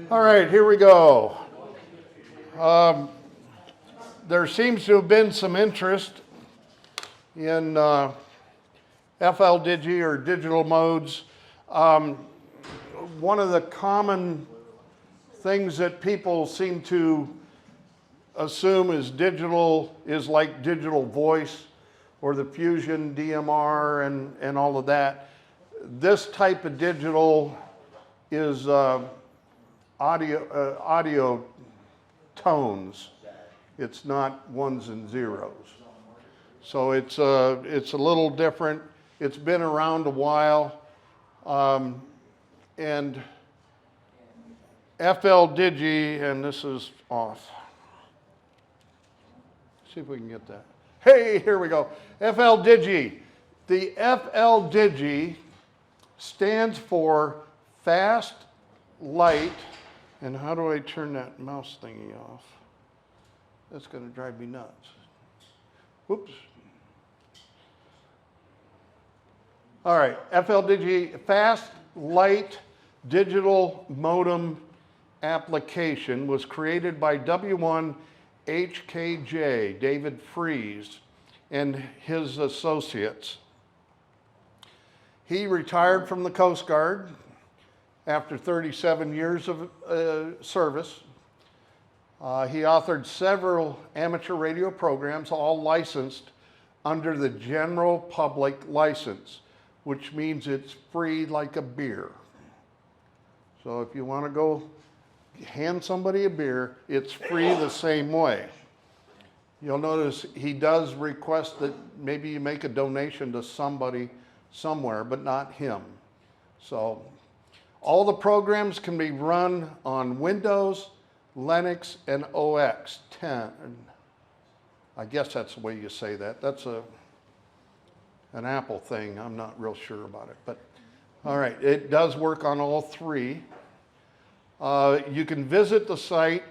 All right, here we go. There seems to have been some interest in FLdigi or digital modes. One of the common things that people seem to assume is digital is like digital voice or the Fusion DMR and all of that. This type of digital is audio tones. It's not ones and zeros. So it's a little different. It's been around a while. And FLdigi, and this is off. See if we can get that. Hey, here we go. FLdigi. The FLdigi stands for fast, light, and how do I turn that mouse thingy off? That's going to drive me nuts. Whoops. All right, FLdigi, fast, light, digital modem application was created by W1HKJ, David Fries, and his associates. He retired from the Coast Guard after 37 years of service. He authored several amateur radio programs, all licensed under the general public license, which means it's free like a beer. So if you want to go hand somebody a beer, it's free the same way. You'll notice he does request that maybe you make a donation to somebody somewhere, but not him. So all the programs can be run on Windows, Linux, and OS 10. I guess that's the way you say that. That's an Apple thing. I'm not real sure about it. But all right, it does work on all three. You can visit the site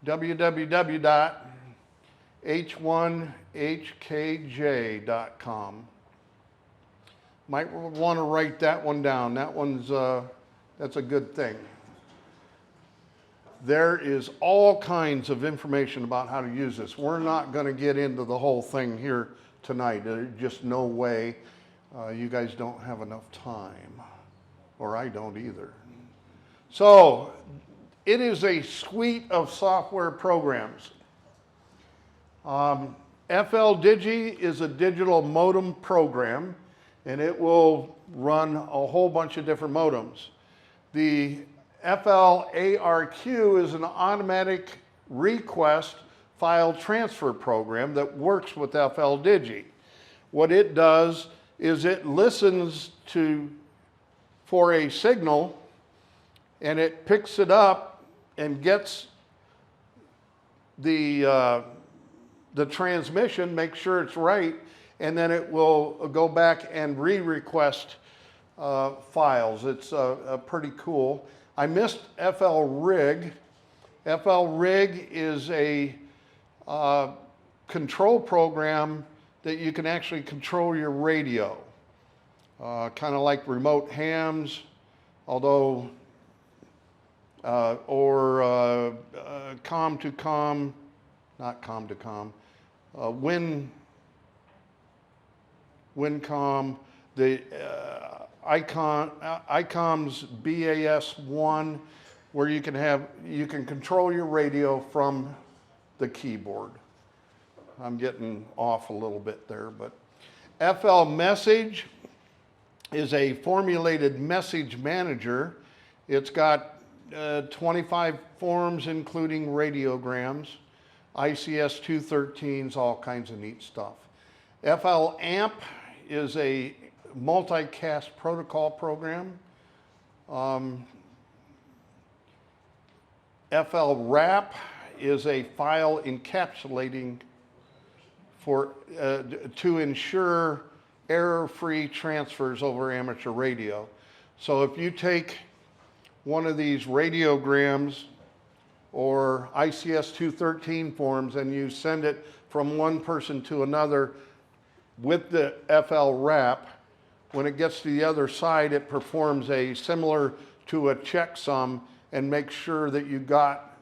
www.h1hkj.com. Might want to write that one down. That's a good thing. There is all kinds of information about how to use this. We're not going to get into the whole thing here tonight. There's just no way. You guys don't have enough time, or I don't either. So it is a suite of software programs. FLdigi is a digital modem program, and it will run a whole bunch of different modems. The FLARQ is an automatic request file transfer program that works with FLdigi. What it does is it listens for a signal, and it picks it up and gets the transmission, make sure it's right, and then it will go back and re-request files. It's pretty cool. I missed FLrig. FLrig is a control program that you can actually control your radio. Kind of like remote hams, although, or com-to-com, not com-to-com, WinCom, the ICOM's BAS1, where you can control your radio from the keyboard. I'm getting off a little bit there, but FLmessage is a formulated message manager. It's got 25 forms, including radiograms, ICS-213s, all kinds of neat stuff. FLamp is a multicast protocol program. FLwrap is a file encapsulating to ensure error-free transfers over amateur radio. So if you take one of these radiograms or ICS-213 forms and you send it from one person to another with the FLwrap, when it gets to the other side, it performs similar to a checksum and make sure that you got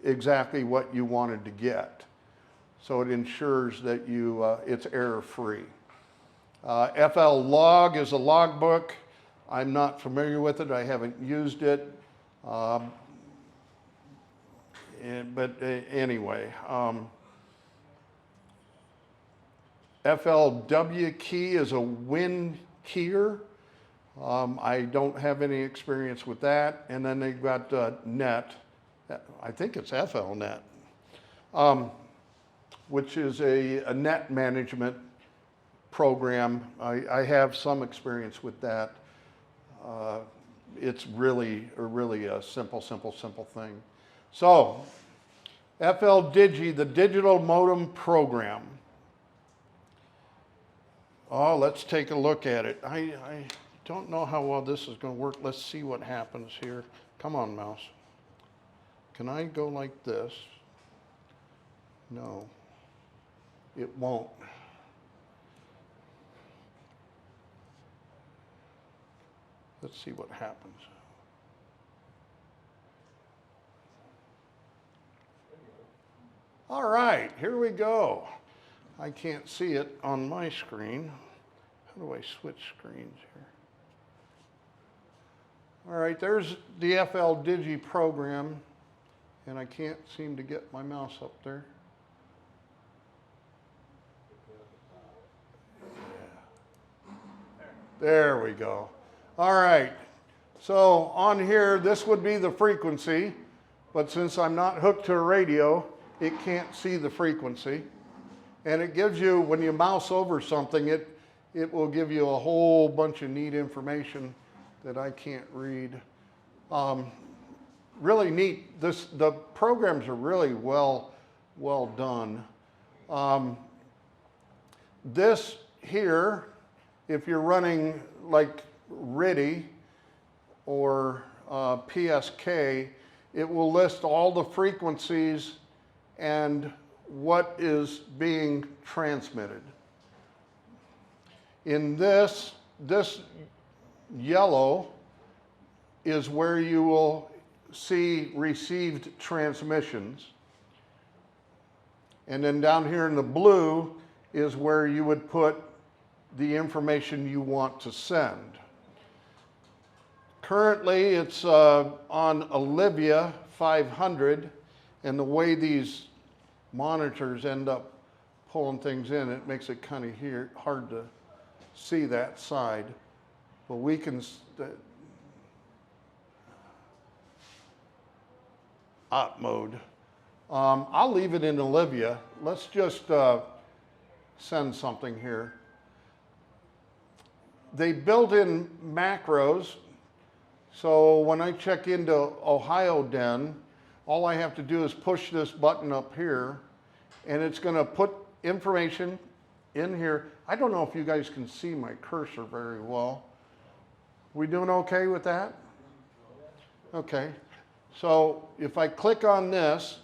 exactly what you wanted to get. So it ensures that it's error-free. FLlog is a logbook. I'm not familiar with it. I haven't used it. Anyway, FLW key is a win keyer. I don't have any experience with that. And then they've got net. I think it's FLnet, which is a net management program. I have some experience with that. It's really a simple thing. So, FLdigi, the digital modem program. Oh, let's take a look at it. I don't know how well this is going to work. Let's see what happens here. Come on, mouse. Can I go like this? No, it won't. Let's see what happens. All right, here we go. I can't see it on my screen. How do I switch screens here? All right, there's the FLdigi program, and I can't seem to get my mouse up there. There we go. All right, so on here, this would be the frequency, but since I'm not hooked to a radio, it can't see the frequency. And it gives you, when you mouse over something, it will give you a whole bunch of neat information that I can't read. Really neat. The programs are really well done. This here, if you're running like RTTY or PSK, it will list all the frequencies and what is being transmitted. In this yellow is where you will see received transmissions. And then down here in the blue is where you would put the information you want to send. Currently, it's on Olivia 500, and the way these monitors end up pulling things in, it makes it kind of hard to see that side. But we can, op mode. I'll leave it in Olivia. Let's just send something here. They built in macros, so when I check into Ohio Den, all I have to do is push this button up here, and it's going to put information in here. I don't know if you guys can see my cursor very well. We doing okay with that? Okay. So if I click on this,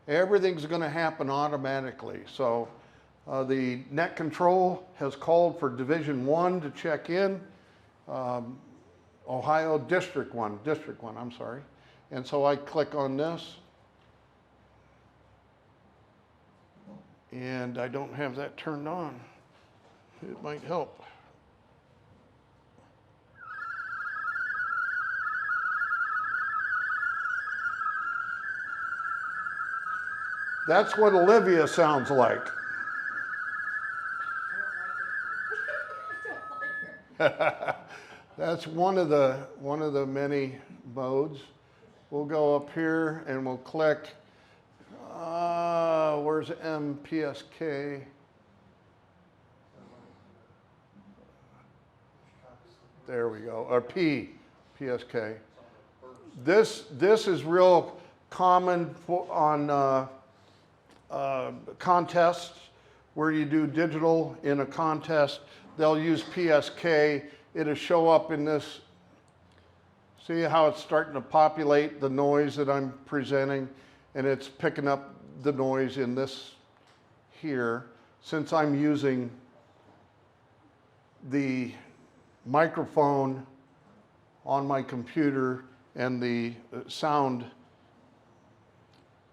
everything's going to happen automatically. So the net control has called for Division 1 to check in. Ohio District 1, I'm sorry. And so I click on this, and I don't have that turned on. It might help. That's what Olivia sounds like. That's one of the many modes. We'll go up here and we'll click, where's MPSK? There we go, or PSK. This is real common on contests where you do digital in a contest. They'll use PSK. It'll show up in this. See how it's starting to populate the noise that I'm presenting, and it's picking up the noise in this here. Since I'm using the microphone on my computer and the sound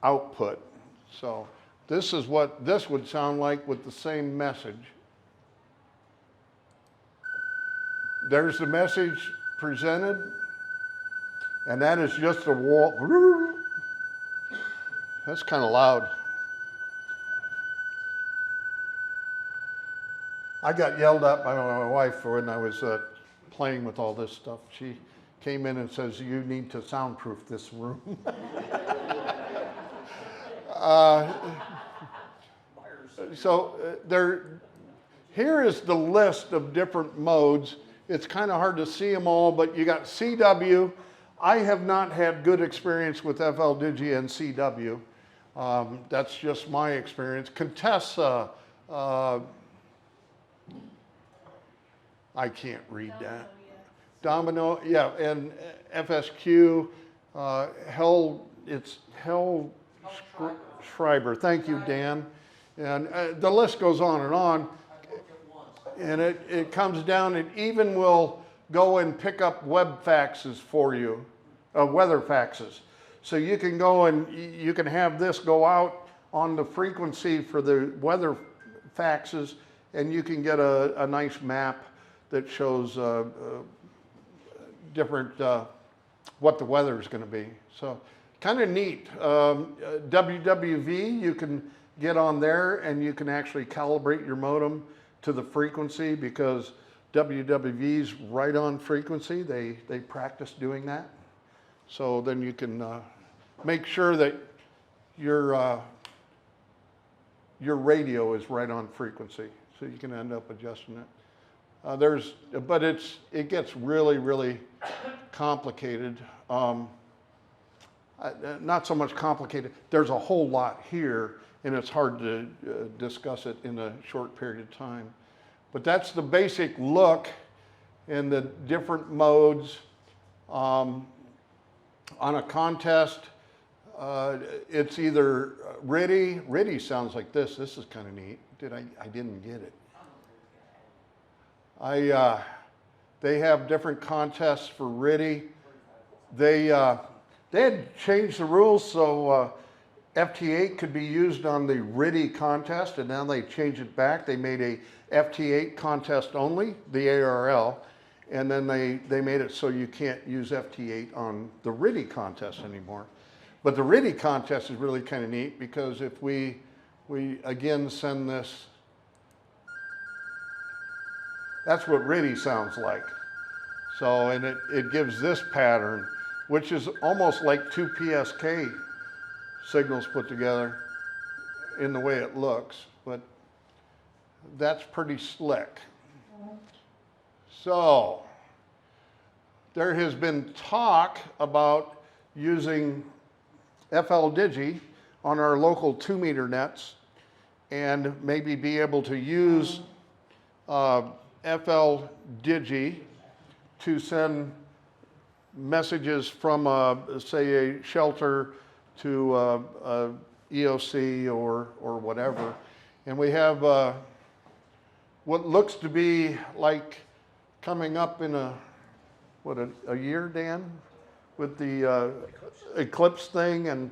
output. So this is what this would sound like with the same message. There's the message presented, and that is just a wall. That's kind of loud. I got yelled at by my wife when I was playing with all this stuff. She came in and says, "You need to soundproof this room." Here is the list of different modes. It's kind of hard to see them all, but you got CW. I have not had good experience with FLdigi and CW. That's just my experience. Contessa, I can't read that. Domino, yeah, and FSQ, it's Hell Schreiber. Thank you, Dan. And the list goes on. And it comes down, and even will go and pick up web faxes for you, weather faxes. So you can go and you can have this go out on the frequency for the weather faxes, and you can get a nice map that shows different, what the weather is going to be. So kind of neat. WWV, you can get on there and you can actually calibrate your modem to the frequency, because WWV's right on frequency. They practice doing that. So then you can make sure that your radio is right on frequency. So you can end up adjusting it. But it gets really, really complicated. Not so much complicated. There's a whole lot here, and it's hard to discuss it in a short period of time. But that's the basic look in the different modes. On a contest, it's either RTTY. RTTY sounds like this. This is kind of neat. I didn't get it. They have different contests for RTTY. They had changed the rules so FT8 could be used on the RTTY contest, and now they changed it back. They made a FT8 contest only, the ARL, and then they made it so you can't use FT8 on the RTTY contest anymore. But the RTTY contest is really kind of neat, because if we again send this, that's what RTTY sounds like. So, and it gives this pattern, which is almost like two PSK signals put together in the way it looks, but that's pretty slick. So, there has been talk about using FLdigi on our local 2-meter nets and maybe be able to use FLdigi to send messages from, say, a shelter to a EOC or whatever. And we have what looks to be like coming up in a year, Dan? With the eclipse thing,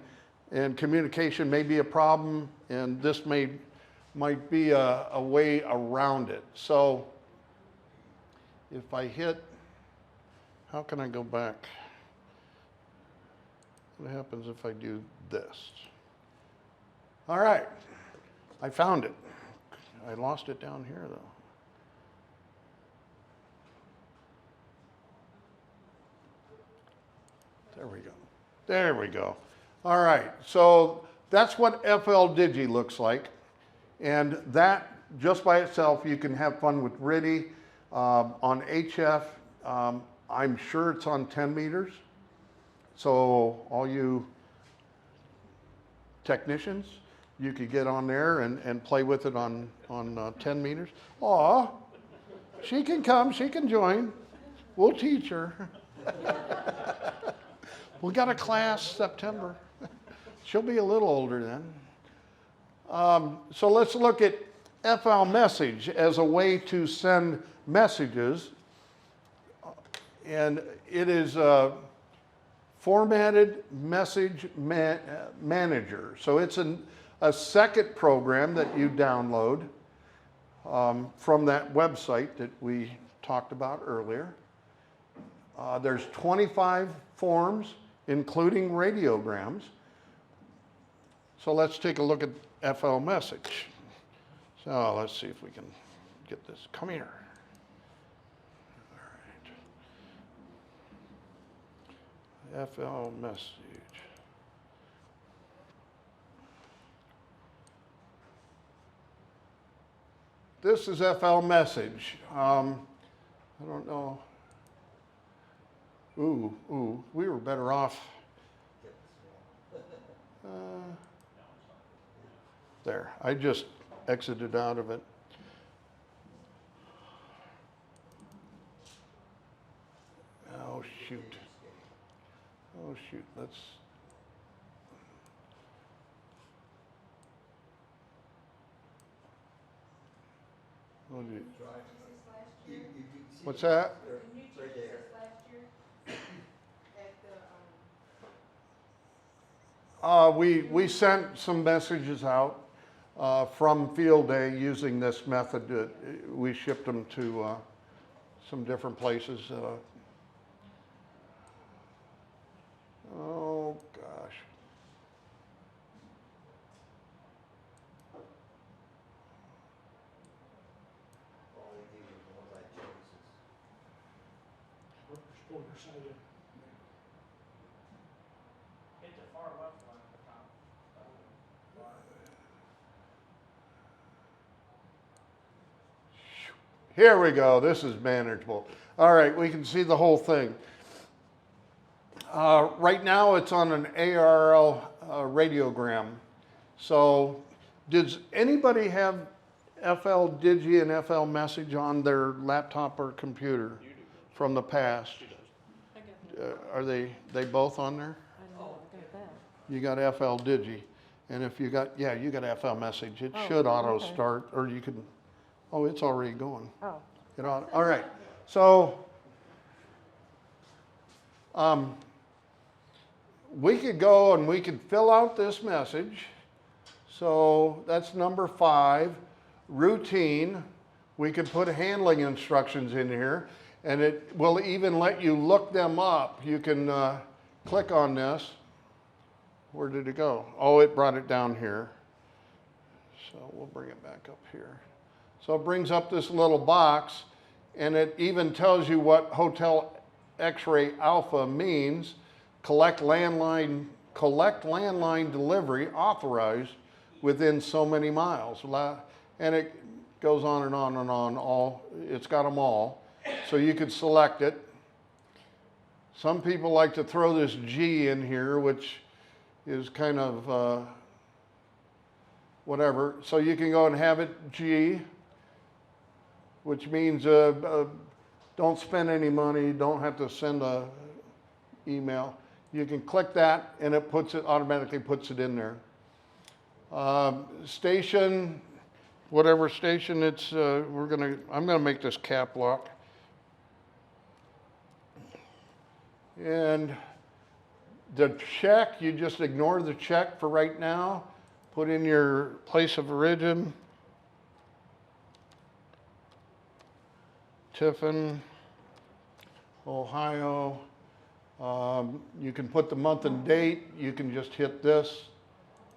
and communication may be a problem, and this might be a way around it. So if I hit, how can I go back? What happens if I do this? All right, I found it. I lost it down here though. There we go. There we go. All right, so that's what FLdigi looks like. And that, just by itself, you can have fun with RTTY. On HF, I'm sure it's on 10 meters. So all you technicians, you could get on there and play with it on 10 meters. Aw, she can come, she can join. We'll teach her. We got a class September. She'll be a little older then. So let's look at FL message as a way to send messages. And it is formatted message manager. So it's a second program that you download from that website that we talked about earlier. There's 25 forms, including radiograms. So let's take a look at FL Message. So let's see if we can get this. Come here. All right. FL Message. This is FL Message. I don't know. Ooh, we were better off. There, I just exited out of it. Oh, shoot. Oh, shoot, let's. What's that? We sent some messages out from field day using this method. We shipped them to some different places. Oh gosh. Hit the far left one at the top. Here we go. This is manageable. All right, we can see the whole thing. Right now it's on an ARL radiogram. So does anybody have FLdigi and FL Message on their laptop or computer from the past? Are they both on there? I know, I got that. You got FLdigi. And if you got, yeah, you got FL Message. It Oh, should auto okay. start, or you can, oh, it's already going. Oh, It ought, all right. So we could go and we could fill out this message. So that's number 5, routine. We could put handling instructions in here, and it will even let you look them up. You can click on this. Where did it go? Oh, it brought it down here. So we'll bring it back up here. So it brings up this little box, and it even tells you what Hotel X-ray Alpha means. Collect landline delivery authorized within so many miles. And it goes on and on and on. It's got them all. So you could select it. Some people like to throw this G in here, which is kind of whatever. So you can go and have it G, which means don't spend any money, don't have to send a email. You can click that and it automatically puts it in there. Station, whatever station it's, I'm gonna make this cap lock. And the check, you just ignore the check for right now. Put in your place of origin. Tiffin, Ohio. You can put the month and date. You can just hit this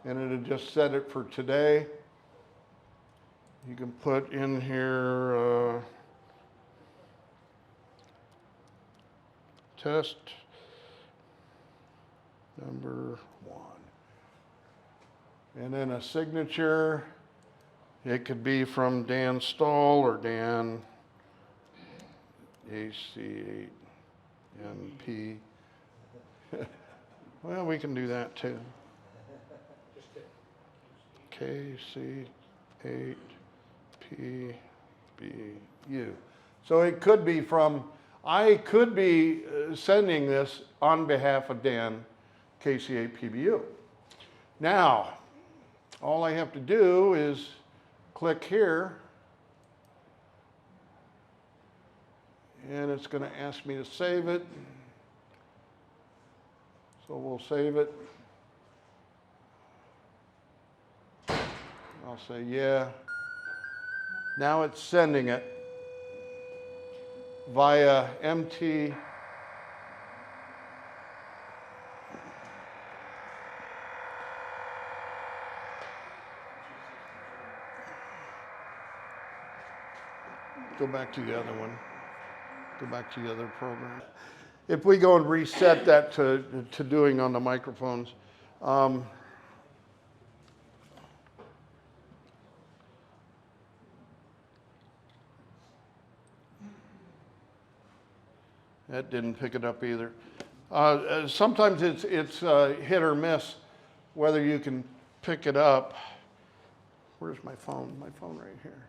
and it'll just set it for today. You can put in here test number 1. And then a signature. It could be from Dan Stahl or Dan AC8NP. Well, we can do that too. KC8PBU. So it could be from, I could be sending this on behalf of Dan, KC8PBU. Now, all I have to do is click here, and it's going to ask me to save it. So we'll save it. I'll say, yeah. Now it's sending it via MT. Go back to the other one. Go back to the other program. If we go and reset that to doing on the microphones, that didn't pick it up either. Sometimes it's hit or miss whether you can pick it up. Where's my phone? My phone right here.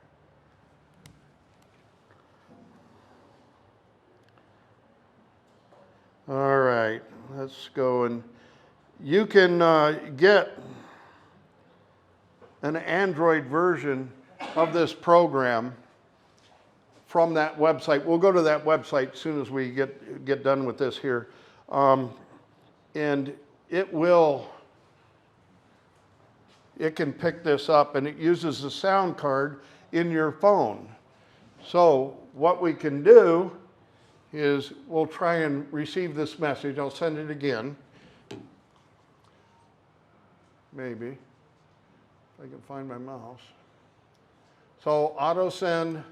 All right, let's go, and you can get an Android version of this program from that website. We'll go to that website as soon as we get done with this here. And it can pick this up, and it uses the sound card in your phone. So what we can do is we'll try and receive this message. I'll send it again. Maybe, if I can find my mouse. So auto send.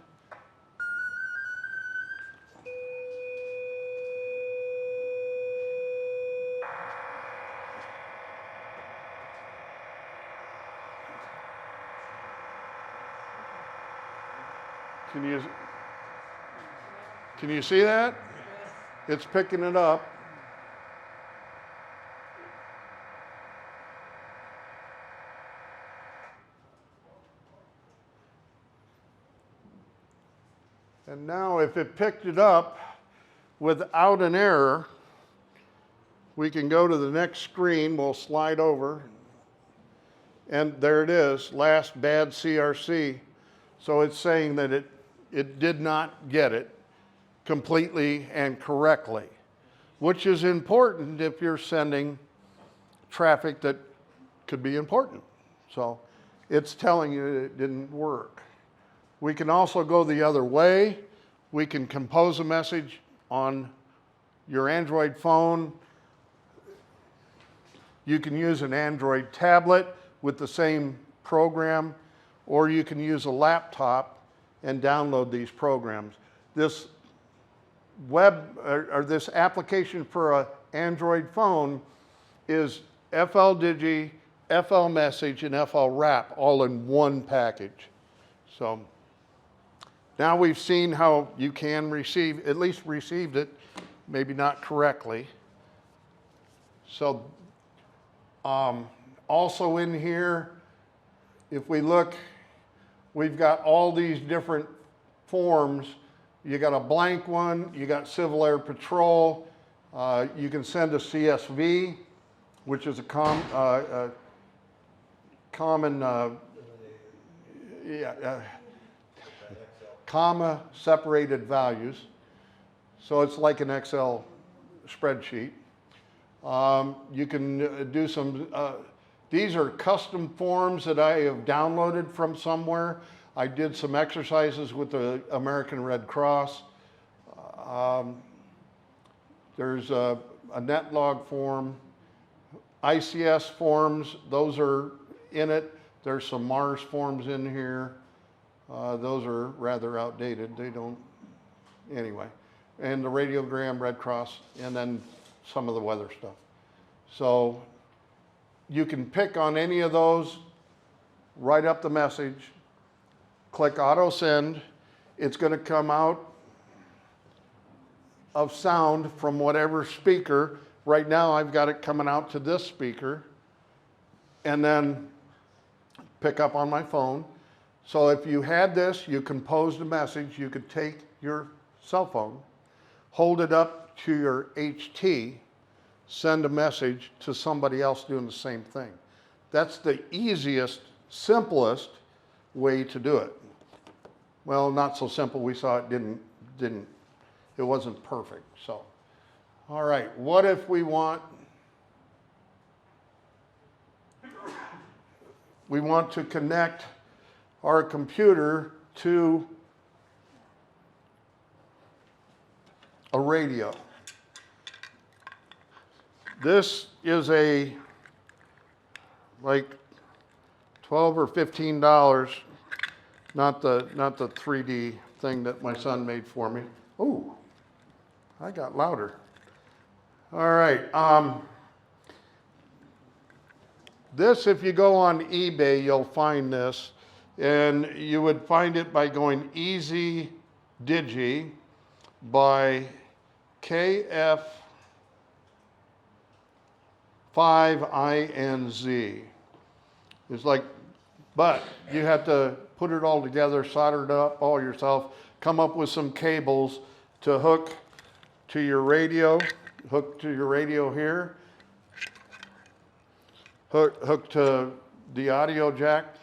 Can you see that? It's picking it up. And now if it picked it up without an error, we can go to the next screen. We'll slide over. And there it is, last bad CRC. So it's saying that it did not get it completely and correctly, which is important if you're sending traffic that could be important. So it's telling you it didn't work. We can also go the other way. We can compose a message on your Android phone. You can use an Android tablet with the same program, or you can use a laptop and download these programs. This this application for an Android phone is FLdigi, FLmessage, and FLwrap all in one package. So now we've seen how you can receive, at least received it, maybe not correctly. So also in here, if we look, we've got all these different forms. You got a blank one, you got Civil Air Patrol, you can send a CSV, which is a common, comma separated values. So it's like an Excel spreadsheet. You can do some, these are custom forms that I have downloaded from somewhere. I did some exercises with the American Red Cross. There's a netlog form. ICS forms, those are in it. There's some Mars forms in here. Those are rather outdated. They don't, anyway. And the radiogram, Red Cross, and then some of the weather stuff. So you can pick on any of those, write up the message, click auto send. It's going to come out of sound from whatever speaker. Right now I've got it coming out to this speaker, and then pick up on my phone. So if you had this, you composed a message, you could take your cell phone, hold it up to your HT, send a message to somebody else doing the same thing. That's the easiest, simplest way to do it. Well, not so simple. We saw it it wasn't perfect. So, all right, what if we want we want to connect our computer to a radio. This is like $12 or $15, not the 3D thing that my son made for me. Oh, I got louder. All right. This, if you go on eBay, you'll find this, and you would find it by going FLdigi by KF5INZ. It's like, but you have to put it all together, solder it up all yourself, come up with some cables to hook to your radio, here, hook to the audio jack,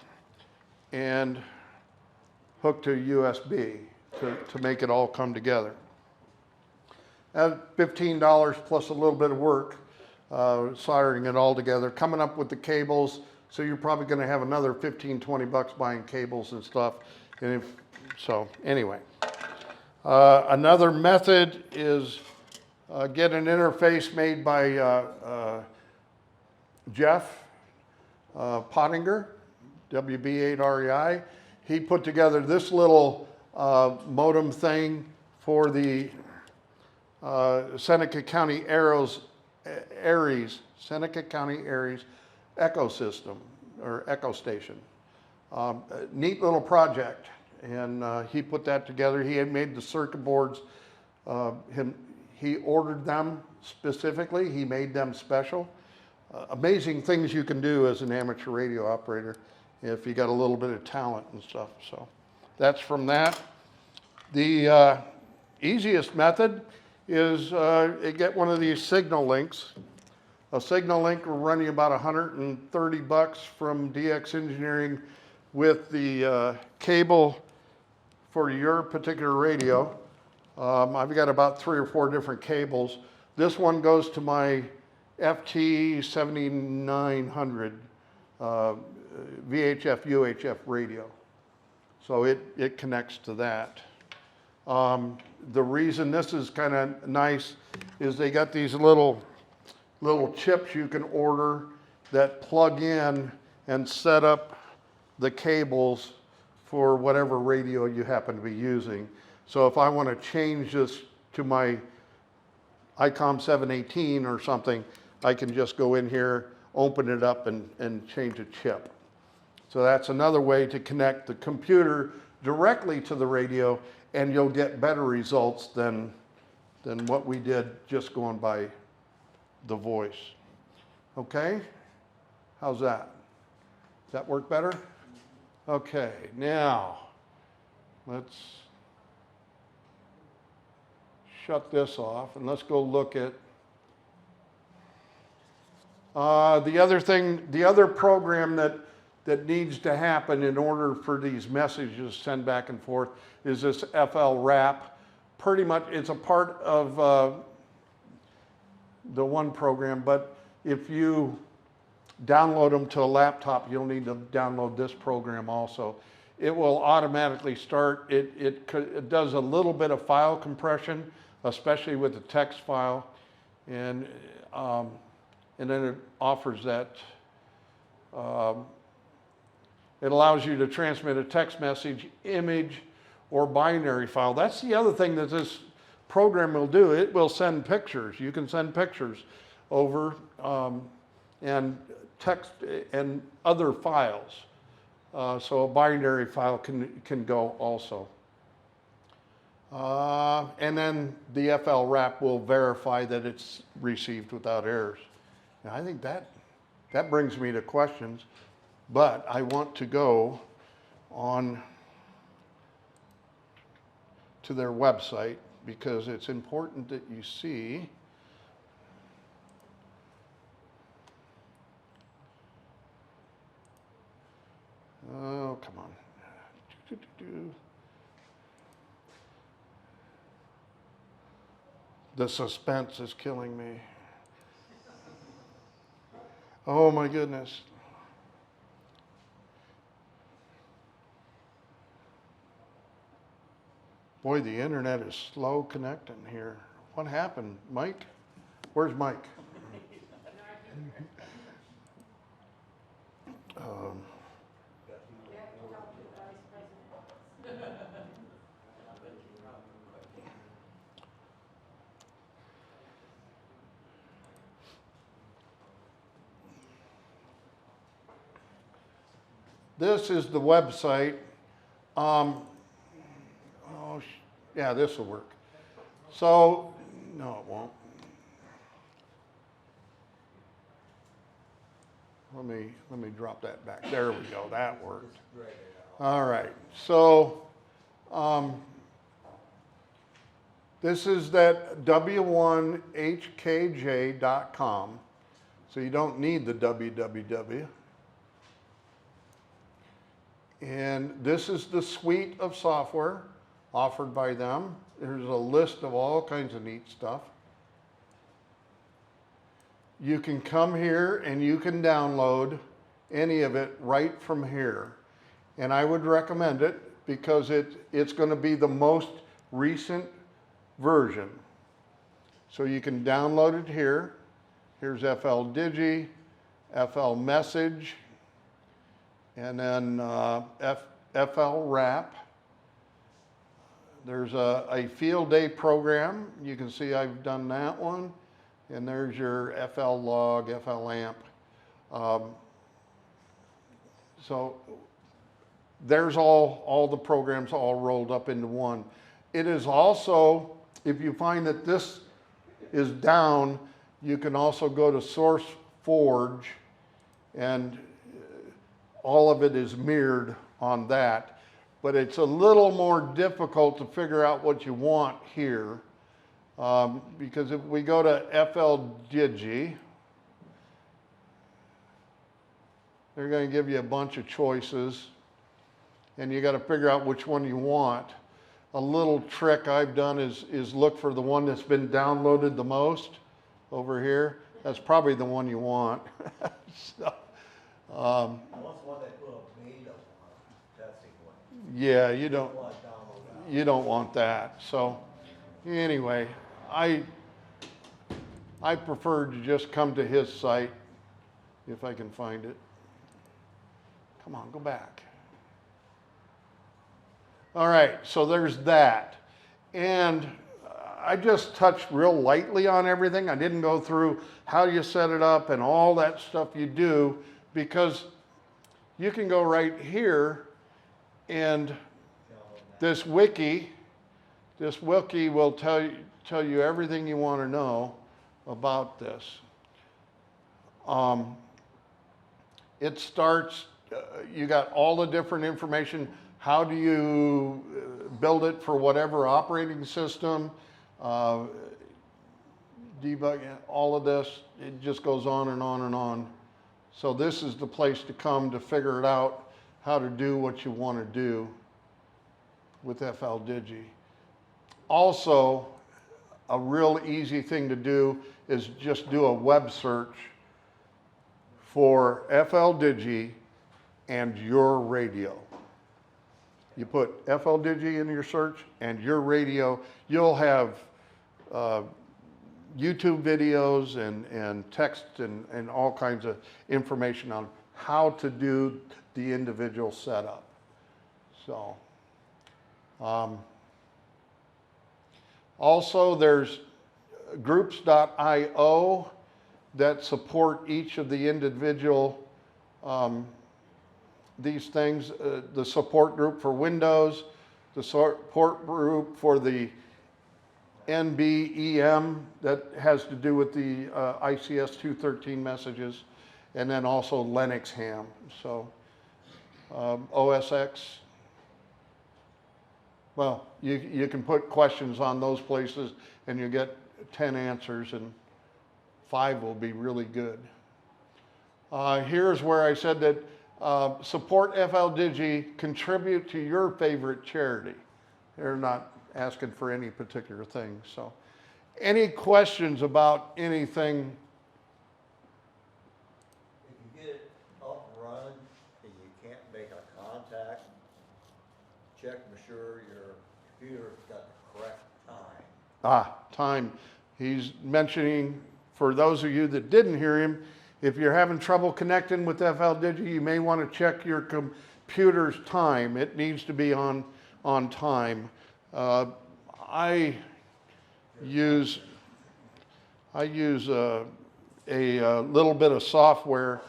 and hook to USB to make it all come together. At $15 plus a little bit of work, soldering it all together, coming up with the cables. So you're probably going to have another 15, 20 bucks buying cables and stuff. And anyway, another method is get an interface made by Jeff Pottinger, WB8REI. He put together this little modem thing for the Seneca County Aries ecosystem or echo station. Neat little project, and he put that together. He had made the circuit boards. He ordered them specifically. He made them special. Amazing things you can do as an amateur radio operator if you got a little bit of talent and stuff. So that's from that. The easiest method is get one of these signal links. A signal link will run you about 130 bucks from DX Engineering with the cable for your particular radio. I've got about 3 or 4 different cables. This one goes to my FT7900 VHF UHF radio. So it connects to that. The reason this is kind of nice is they got these little chips you can order that plug in and set up the cables for whatever radio you happen to be using. So if I want to change this to my ICOM 718 or something, I can just go in here, open it up, and change a chip. So that's another way to connect the computer directly to the radio, and you'll get better results than what we did just going by the voice. Okay? How's that? Does that work better? Okay, now let's shut this off and let's go look at the other program that needs to happen in order for these messages to send back and forth is this FLwrap. Pretty much it's a part of the one program, but if you download them to a laptop, you'll need to download this program also. It will automatically start. It does a little bit of file compression, especially with the text file, and then it offers that. It allows you to transmit a text message, image, or binary file. That's the other thing that this program will do. It will send pictures. You can send pictures over and text and other files. So a binary file can go also. And then the FLwrap will verify that it's received without errors. Now, I think that brings me to questions, but I want to go on to their website because it's important that you see. Oh, come on. The suspense is killing me. Oh my goodness. Boy, the internet is slow connecting here. What happened, Mike? Where's Mike? Um, This is the website. Yeah, this will work. So, no, it won't. Let me drop that back. There we go. That worked. All right. So, this is that w1hkj.com. So you don't need the www. And this is the suite of software offered by them. There's a list of all kinds of neat stuff. You can come here and you can download any of it right from here. And I would recommend it because it's going to be the most recent version. So you can download it here. Here's FLdigi, FLmessage, and then FLwrap. There's a field day program. You can see I've done that one. And there's your FLlog, FLamp. So there's all the programs all rolled up into one. It is also, if you find that this is down, you can also go to SourceForge, and all of it is mirrored on that. But it's a little more difficult to figure out what you want here. Because if we go to FLdigi, they're going to give you a bunch of choices, and you got to figure out which one you want. A little trick I've done is look for the one that's been downloaded the most over here. That's probably the one you want. So, One they put a beta on, testing one. yeah, you don't want that. So anyway, I prefer to just come to his site if I can find it. Come on, go back. All right, so there's that. And I just touched real lightly on everything. I didn't go through how you set it up and all that stuff you do, because you can go right here and this wiki will tell you everything you want to know about this. It starts, you got all the different information. How do you build it for whatever operating system, debug, all of this. It just goes on and on and on. So this is the place to come to figure it out, how to do what you want to do with FLdigi. Also, a real easy thing to do is just do a web search for FLdigi and your radio. You put FLdigi in your search and your radio, you'll have YouTube videos and text and all kinds of information on how to do the individual setup. So, also there's groups.io that support each of the individual these things, the support group for Windows, the support group for the NBEM that has to do with the ICS 213 messages, and then also Linux ham. So OSX, well, you can put questions on those places and you get 10 answers, and 5 will be really good. Here's where I said that support FLdigi, contribute to your favorite charity. They're not asking for any particular thing. So any questions about anything? If you get it up and running and you can't make a contact, check to be sure your computer's got the correct time. Time. He's mentioning, for those of you that didn't hear him, if you're having trouble connecting with FLdigi, you may want to check your computer's time. It needs to be on time. I use a little bit of software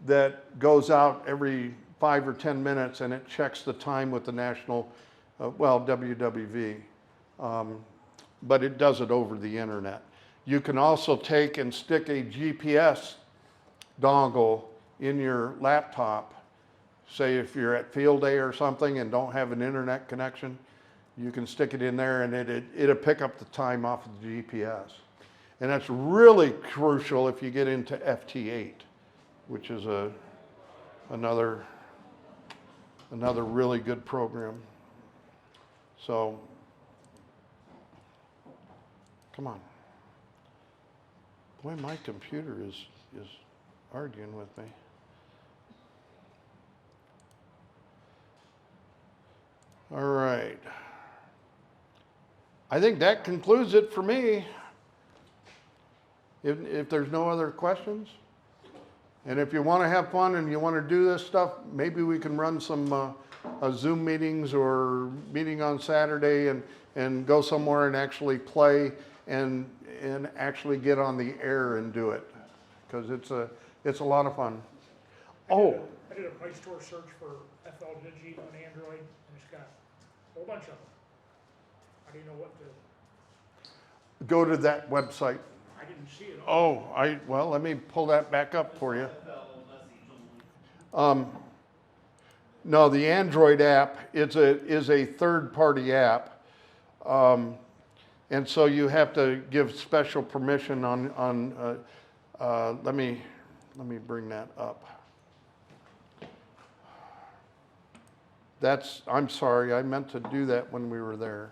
that goes out every 5 or 10 minutes, and it checks the time with the national, WWV. But it does it over the internet. You can also take and stick a GPS dongle in your laptop. Say if you're at field day or something and don't have an internet connection, you can stick it in there and it'll pick up the time off of the GPS. And that's really crucial if you get into FT8, which is another really good program. So, come on. Boy, my computer is arguing with me. All right. I think that concludes it for me. If there's no other questions, and if you want to have fun and you want to do this stuff, maybe we can run some Zoom meetings or meeting on Saturday and go somewhere and actually play and actually get on the air and do it, because it's a lot of fun. Oh, I did a Play Store search for FLdigi on Android, and it's got a whole bunch of them. I didn't know what to. go to that website. I didn't see it all. Oh, well, let me pull that back up for you. No, the Android app is a third-party app, and so you have to give special permission on. Let me bring that up. I'm sorry, I meant to do that when we were there,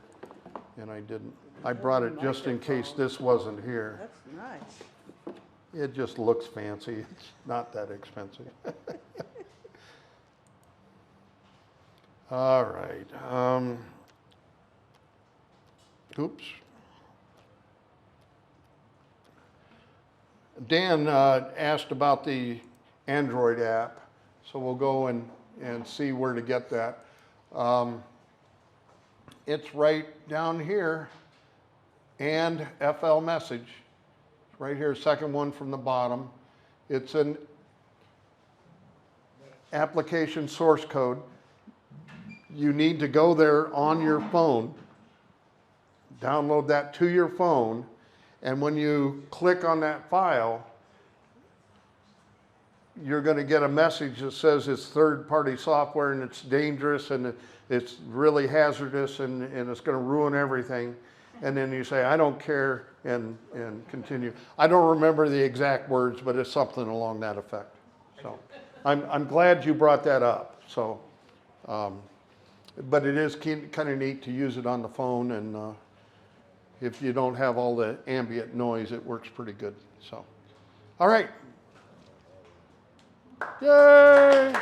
and I didn't. I brought it just in case this wasn't here. That's nice. It just looks fancy. It's not that expensive. All right. Oops. Dan asked about the Android app, so we'll go and see where to get that. It's right down here, and FL message. Right here, second one from the bottom. It's an application source code. You need to go there on your phone, download that to your phone, and when you click on that file, you're going to get a message that says it's third-party software and it's dangerous and it's really hazardous and it's going to ruin everything. And then you say, I don't care, and continue. I don't remember the exact words, but it's something along that effect. So I'm glad you brought that up. So, but it is kind of neat to use it on the phone, and if you don't have all the ambient noise, it works pretty good. So, all right. Yay!